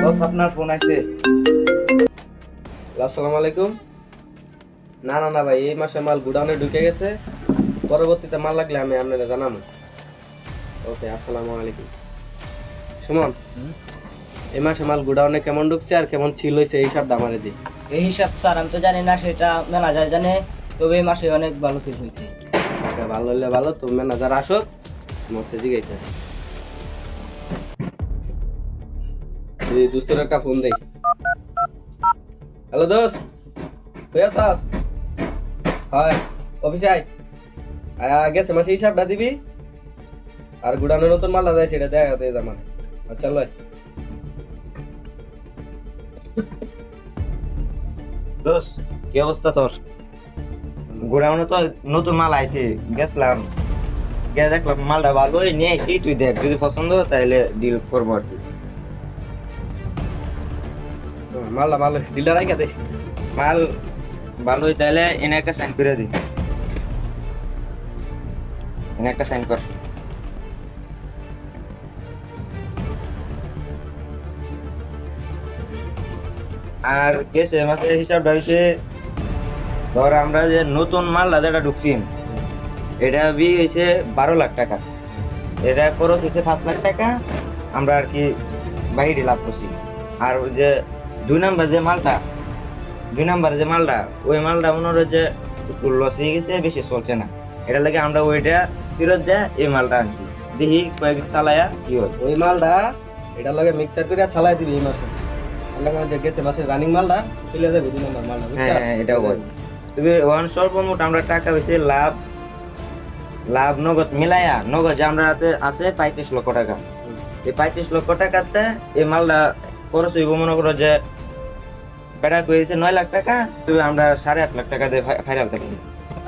বস আপনার ফোন আছে। আসসালামু আলাইকুম। না না না ভাই, এই মাসে মাল গুডাউনে ঢুকে গেছে, পরবর্তীতে মাল লাগলে আমি আপনাকে জানাবো। ওকে, আসসালামু আলাইকুম। সুমন, এই মাসে মাল গুডাউনে কেমন ঢুকছে আর কেমন ছিল হয়েছে এই হিসাবটা আমারে দি। এই হিসাব স্যার আমি তো জানি না, সেটা ম্যানেজার জানে। তবে এই মাসে অনেক ভালো সেল হয়েছে। ওকে, ভালো হলে ভালো, তো ম্যানেজার আসুক, আমার তো জিগাইতেছে। এই দোস্তের একটা ফোন দেই। হ্যালো দোস্ত, তুই আসাস? হয়, অফিসে আয়। গেছে মাসে হিসাবটা দিবি, আর গুডাউনে নতুন মাল যায় সেটা দেখা তুই আমার। আচ্ছা লয়। দোস্ত, কি অবস্থা তোর? গোডাউনে তো নতুন মাল আইছে, গেছলাম, গিয়ে দেখলাম মালটা ভালোই নিয়ে আইছি। তুই দেখ, যদি পছন্দ হয় তাহলে ডিল করবো আর কি। মালটা ভালো, ডিলার আইকা দে। মাল ভালোই, তাহলে এনে একটা সাইন করে দি। এনে একটা সাইন কর। আর গেছে মাসের হিসাবটা হয়েছে, ধর আমরা যে নতুন মালটা যেটা ঢুকছি, এটা বি হয়েছে 12 লাখ টাকা। এটা খরচ হচ্ছে 5 লাখ টাকা, আমরা আর কি বাহিরে লাভ করছি। আর ওই যে 2 নাম্বার যে মালটা, 2 নাম্বার যে মালটা, ওই মালটা মনে হয় যে একটু লস হয়ে গেছে, বেশি চলছে না। এটা লাগে আমরা ওইটা ফেরত দেয় এই মালটা আনছি। দেখি কয়েকদিন চালায়া কি হয়। ওই মালটা এটার লগে মিক্সার করে চালাই দিবি এই মাসে। আমরা যে গেছে মাসে রানিং মালটা ফেলে যাবে 2 নম্বর মালটা। হ্যাঁ হ্যাঁ, এটাও হয়। তবে ওয়ান সর্বমোট আমরা টাকা হয়েছে লাভ, লাভ নগদ মিলাইয়া, নগদ যে আমরা হাতে আছে 35 লক্ষ টাকা। এই 35 লক্ষ টাকাতে এই মালটা খরচ হইব মনে করো যে বেড়া করেছে 9 লাখ টাকা, তবে আমরা 8.5 লাখ টাকা দিয়ে ফাইনাল থাকি।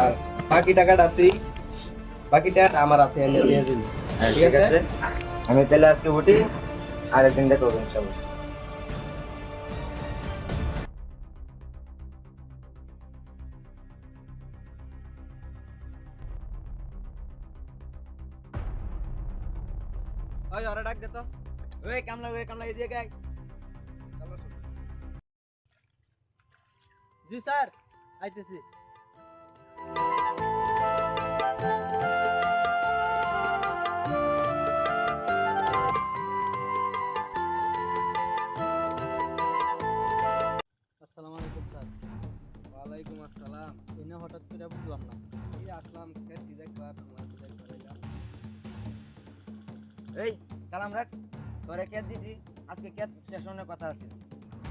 আর বাকি টাকাটা তুই, বাকি টাকাটা আমার হাতে এনে দিয়ে দিবি। ঠিক আছে, আমি তাহলে আজকে উঠি, আরেকদিন দেখো ইনশাল্লাহ। ওই আরে ডাক দে তো। ওই কামলা দিয়ে গাই। জি স্যার, আইতেছি। আসসালামু আলাইকুম স্যার। ওয়ালাইকুম আসসালাম। এনে হঠাৎ করে বুঝলাম না। এই আসলাম খেতে দেখবার, তোমার দেখবার এলাম। এই সালাম রাখ, তোরে ক্যাট দিছি, আজকে ক্যাট সেশনের কথা আছে।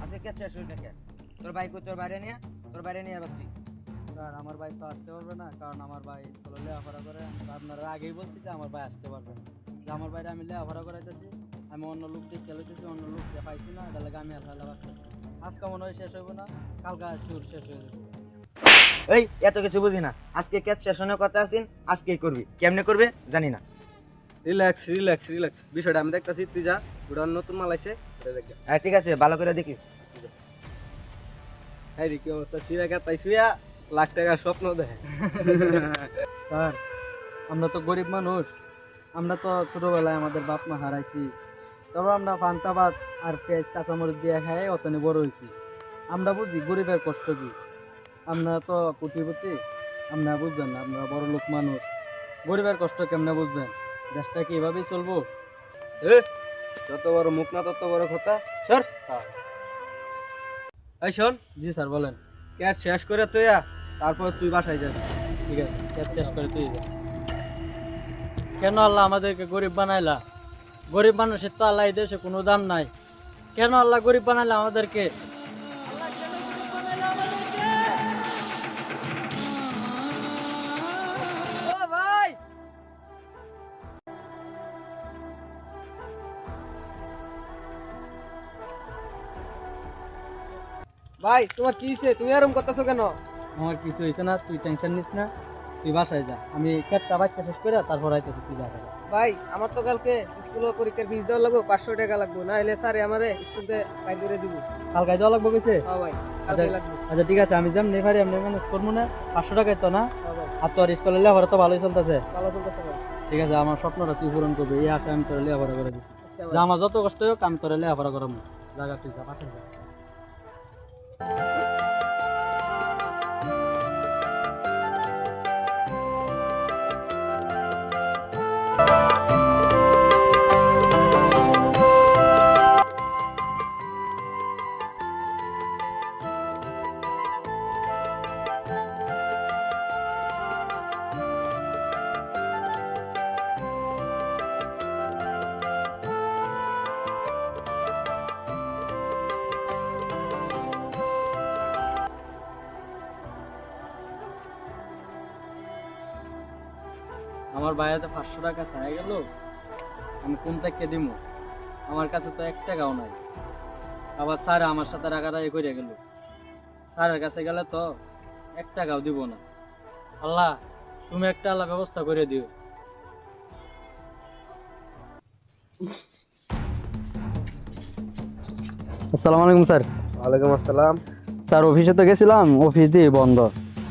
আজকে ক্যাট শেষ হইছে ক্যাট। তোর ভাই কই? তোর বাইরে নিয়ে বসবি। স্যার আমার ভাই তো আসতে পারবে না, কারণ আমার ভাই স্কুলে লেখাপড়া করে। আপনারা আগেই বলছি যে আমার ভাই আসতে পারবে না। যে আমার বাইরে আমি লেখাপড়া করাইতেছি, আমি অন্য লোক দিয়ে খেলেতেছি, অন্য লোক দিয়ে পাইছি না, এটা লাগে আমি আল্লাহ আসতে। আজকে মনে হয় শেষ হইব না, কালকে সুর শেষ হয়ে যাবে। এই এত কিছু বুঝি না, আজকে ক্যাট সেশনের কথা আছেন, আজকেই করবি। কেমনে করবে জানি না। রিল্যাক্স রিল্যাক্স রিল্যাক্স, বিষয়টা আমি দেখতাছি। তুই যা, ওটা নতুন মাল আইছে, এটা দেখ। হ্যাঁ ঠিক আছে, ভালো করে দেখিস। হ্যাঁ রে, কি অবস্থা? তুই একা তাই শুয়া লাখ টাকার স্বপ্ন দেখে। স্যার আমরা তো গরিব মানুষ, আমরা তো ছোটবেলায় আমাদের বাপ মা হারাইছি, তারপর আমরা পান্তা ভাত আর পেঁয়াজ কাঁচামরিচ দিয়ে খাই অতনে বড় হয়েছি। আমরা বুঝি গরিবের কষ্ট কি। আমরা তো কোটিপতি, আমরা বুঝবেন না, আমরা বড় লোক মানুষ, গরিবের কষ্ট কেমনে বুঝবেন? দেশটা কি এভাবেই চলবো? এ, যত বড় মুখ না তত বড় কথা। সর। এই শোন, জি স্যার বলেন। ক্যাট শেষ করে তুই তারপর তুই বাসায় যাবি। ঠিক আছে, চেস করে তুই যা। কেন আল্লাহ আমাদেরকে গরিব বানাইলা? গরিব মানুষের তো আল্লাহ এই দেশে কোনো দাম নাই। কেন আল্লাহ গরিব বানাইলা আমাদেরকে? আল্লাহ কেন গরিব বানাইলা আমাদেরকে? ও ভাই, ভাই তোমার কি হইছে? তুমি এরকম করতেছো কেন? আমার কিছু হয়েছে না, তুই টেনশন নিস না, তুই বাসায় যা। আমি কেটটা বাইকটা শেষ করে তারপর আইতেছি, তুই বাসায় যা। ভাই আমার তো কালকে স্কুলে পরীক্ষার ফিস দেওয়া লাগবে, 500 টাকা লাগবে, না হলে স্যারে আমারে স্কুল থেকে বাইর করে দিব। কালকে যাওয়া লাগবে কইছে? হ্যাঁ ভাই, কালকে লাগবে। আচ্ছা ঠিক আছে, আমি যেমনি পারি আমি ম্যানেজ করবো না। 500 টাকায় তো না? হ্যাঁ ভাই, আর তোর স্কুলে লেখাপড়া তো ভালোই চলতেছে। ভালো চলতেছে ভাই। ঠিক আছে, আমার স্বপ্নটা তুই পূরণ করবি, এই আশা আমি তোর লেখাপড়া করে দিচ্ছি। যে আমার যত কষ্ট হোক আমি তোরে লেখাপড়া করাবো জায়গা তুই যা পাশে যা। আমার বাইরেতে 500 টাকা চাই গেল, আমি কোন থেকে দিব? আমার কাছে তো 1 টাকাও নাই। আবার স্যার আমার সাথে রাগারাগি করে গেল, স্যারের কাছে গেলে তো 1 টাকাও দিব না। আল্লাহ তুমি একটা আল্লাহ ব্যবস্থা করে দিও। আসসালামু আলাইকুম স্যার। ওয়ালাইকুম আসসালাম। স্যার অফিসে তো গেছিলাম, অফিস দিয়ে বন্ধ,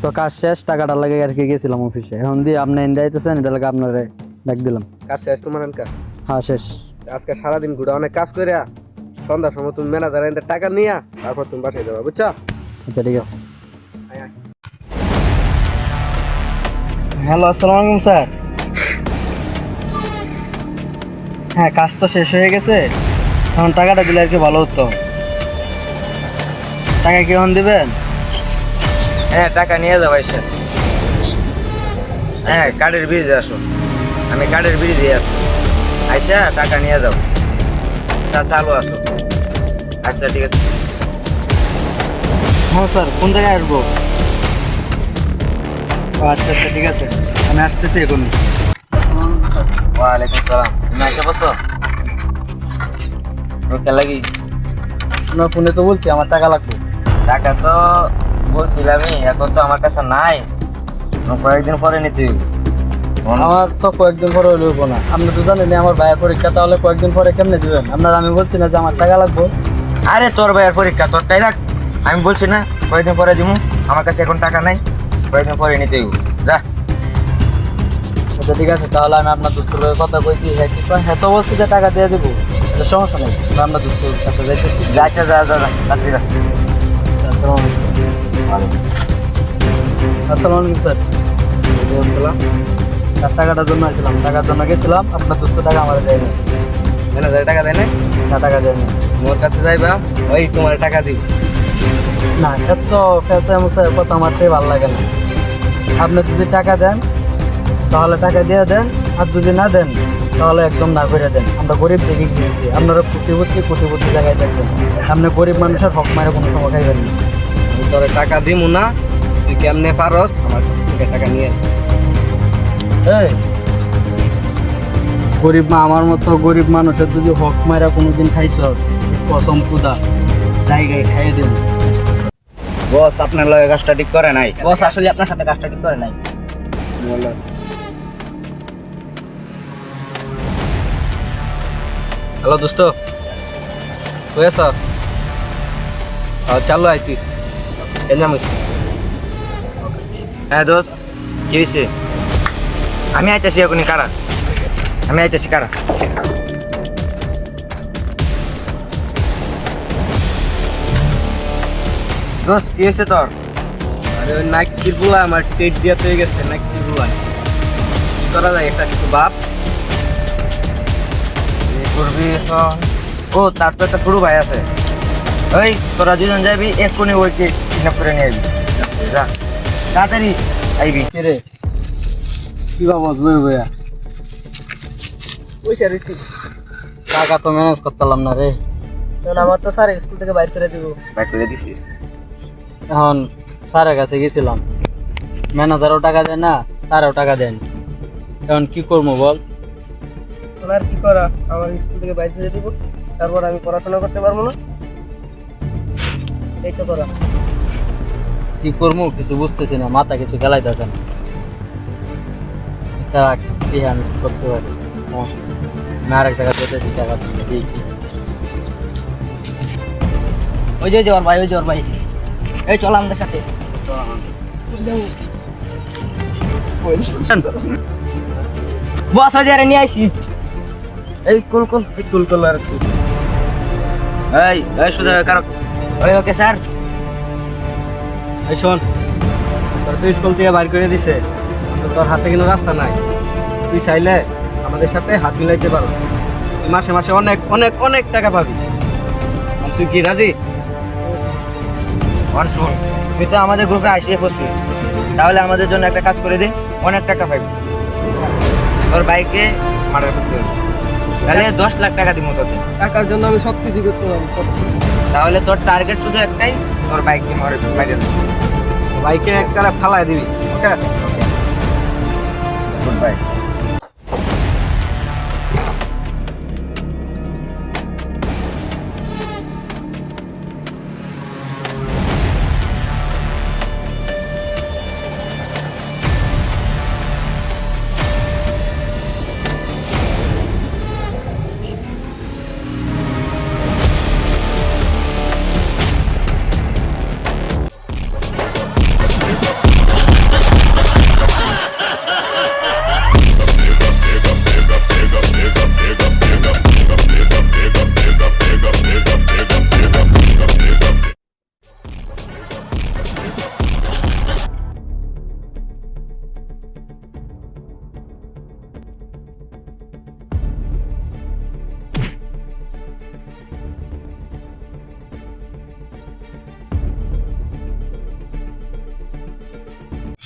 তো কাজ শেষ, টাকাটা লাগে আর কি গেছিলাম অফিসে। এখন দিয়ে আপনি ইন্ডাইতেছেন, এটা লাগে আপনারে ডাক দিলাম। কাজ শেষ তোমার এনকা? হ্যাঁ শেষ। আজকে সারাদিন ঘুরে অনেক কাজ করে সন্ধ্যার সময় তুমি ম্যানেজার এনে টাকা নিয়া তারপর তুমি বাসায় যাবা, বুঝছো? আচ্ছা ঠিক আছে। হ্যালো আসসালামু আলাইকুম স্যার। হ্যাঁ কাজ তো শেষ হয়ে গেছে, এখন টাকাটা দিলে আর কি ভালো হতো। টাকা কি এখন দিবেন? হ্যাঁ টাকা নিয়ে যাবো এসে। হ্যাঁ কার্ডের ব্রিজে আসো, আমি কার্ডের ব্রিজে আছি, আইসা টাকা নিয়ে যাবো। তা চালু আসো। আচ্ছা ঠিক আছে। হ্যাঁ স্যার কোন জায়গায় আসবো? ও আচ্ছা আচ্ছা ঠিক আছে, আমি আসতেছি এখন। ওয়ালাইকুম সালাম। তুমি আইসা বসো। ওকে লাগি আপনার ফোনে তো বলছি আমার টাকা লাগবে। টাকা তো বলছিলামই, এখন তো আমার কাছে নাই, কয়েকদিন পরে নিতে হইব। আমার তো কয়েকদিন পরে হইব না, আপনি তো জানেন আমার ভাইয়ের পরীক্ষা, তাহলে কয়েকদিন পরে কেমনে দিবেন? আপনার আমি বলছি না যে আমার টাকা লাগবে। আরে তোর ভাইয়ের পরীক্ষা, তোরটাই রাখ, আমি বলছি না কয়েকদিন পরে দিব। আমার কাছে এখন টাকা নাই, কয়েকদিন পরে নিতে হইব। যা। আচ্ছা ঠিক আছে, তাহলে আমি আপনার দোস্তের লগে কথা কইছি। হ্যাঁ তো বলছি যে টাকা দিয়ে দেবো, এটা সমস্যা নেই। আমরা দোস্তের কাছে যাইতেছি। যা আচ্ছা যা যা যা, রাত্রি যা। আসসালামু আলাইকুম। আসসালামু আলাইকুম স্যার। স্যার টাকাটার জন্য আসছিলাম, টাকার জন্য গেছিলাম, আপনার দোস্ত টাকা আমার দেয় না। ম্যানেজার টাকা দেয় না? না টাকা দেয় না। মোর কাছে যাইবা, ওই তোমার টাকা দিব। না এত ফেসে মুসায় কথা মারতে ভালো লাগে না। আপনি যদি টাকা দেন তাহলে টাকা দিয়ে দেন, আর যদি না দেন তাহলে একদম না করে দেন। আমরা গরিব দেখে গিয়েছি, আপনারা কোটিপতি জায়গায় থাকবেন, আপনি গরিব মানুষের হক মারে কোনো সময় খাইবেন না। আমি তোর টাকা দিব না, তুই কেমনে পারস আমার কাছ থেকে টাকা নিয়ে? এই গরিব আমার মতো গরিব মানুষের যদি হক মারা কোনোদিন খাইছ, কসম খুদা জায়গায় খাইয়ে দেন। বস আপনার লগে কাজটা ঠিক করে নাই। বস আসলে আপনার সাথে কাজটা ঠিক করে নাই। হ্যালো দোস্ত, কই আছ? চালু আই তুই এনজামিস। হ্যাঁ দোস্ত, কি হয়েছে? আমি আইতেছি এখনই। কারা? আমি আইতেছি। কারা? দোস্ত কি হয়েছে তোর? আরে ওই নাইকির বুলা আমার টেট দিয়া হয়ে গেছে। নাইকির বুলা কি করা যায়? একটা কিছু বাপ করবি এখন? ও তার তো একটা ছোট ভাই আছে। ওই তোরা দুজন যাবি, এক্ষুনি ওইকে কিডন্যাপ করে নিয়ে আসবি। যা তাড়াতাড়ি আইবি। কে রে? কি বাবদ বই বইয়া পয়সা দিচ্ছি, টাকা তো ম্যানেজ করতাম না রে। কারণ আমার তো স্যার স্কুল থেকে বাইর করে দিব। বাইক করে দিছি। এখন স্যারের কাছে গেছিলাম, ম্যানেজারও টাকা দেয় না, স্যারও টাকা দেন। এখন কি করবো বল? ওনার কি করা, আমার স্কুল থেকে বাইর করে দিব, তারপর আমি পড়াশোনা করতে পারবো না, এই তো করা। কি করবো কিছু বুঝতেছি না, মাথা কিছু গেলাই থাকে না। আচ্ছা কি আমি কি করতে পারি? সমস্যা নেই। আমি আরেক টাকা দিতেছি, টাকা দিই কি? ওই যে ওর ভাই, ওই যে ওর ভাই, এই চল আমাদের সাথে। বস হাজারে নিয়ে আসি। এই কুল কুল কুল আর কি এই সুজা কারো ওকে স্যার এই শোন, তোর তো স্কুল থেকে বাইর করে দিছে, তো তোর হাতে কোনো রাস্তা নাই। তুই চাইলে আমাদের সাথে হাত মিলাইতে পারো, তুই মাসে মাসে অনেক অনেক অনেক টাকা পাবি। তুই কি রাজি? শুন, তুই তো আমাদের গ্রুপে আসিয়ে পড়ছিস, তাহলে আমাদের জন্য একটা কাজ করে দে, অনেক টাকা পাবি। তোর বাইকে মার্ডার করতে হবে, তাহলে 10 লাখ টাকা দিব তোকে। টাকার জন্য আমি সব কিছু করতে পারবো, সবকিছু। তাহলে তোর টার্গেট শুধু একটাই, তোর বাইককে মারিয়ে দেবে। বাইকে এক কারে ফালাই দিবি, ওকে? Good bye.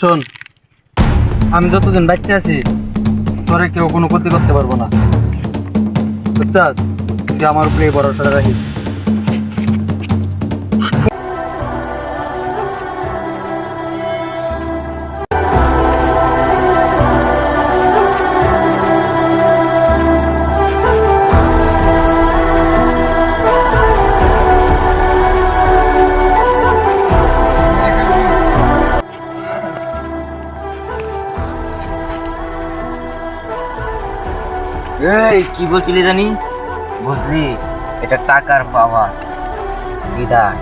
শোন, আমি যতদিন বাচ্চা আছি তোরে কেউ কোনো ক্ষতি করতে পারবো না, বুঝছাস? তুই আমার উপরে এই ভরসা রাখিস। এই কি বলছিলি জানি? বুঝলি, এটা টাকার পাওয়ার বিধান।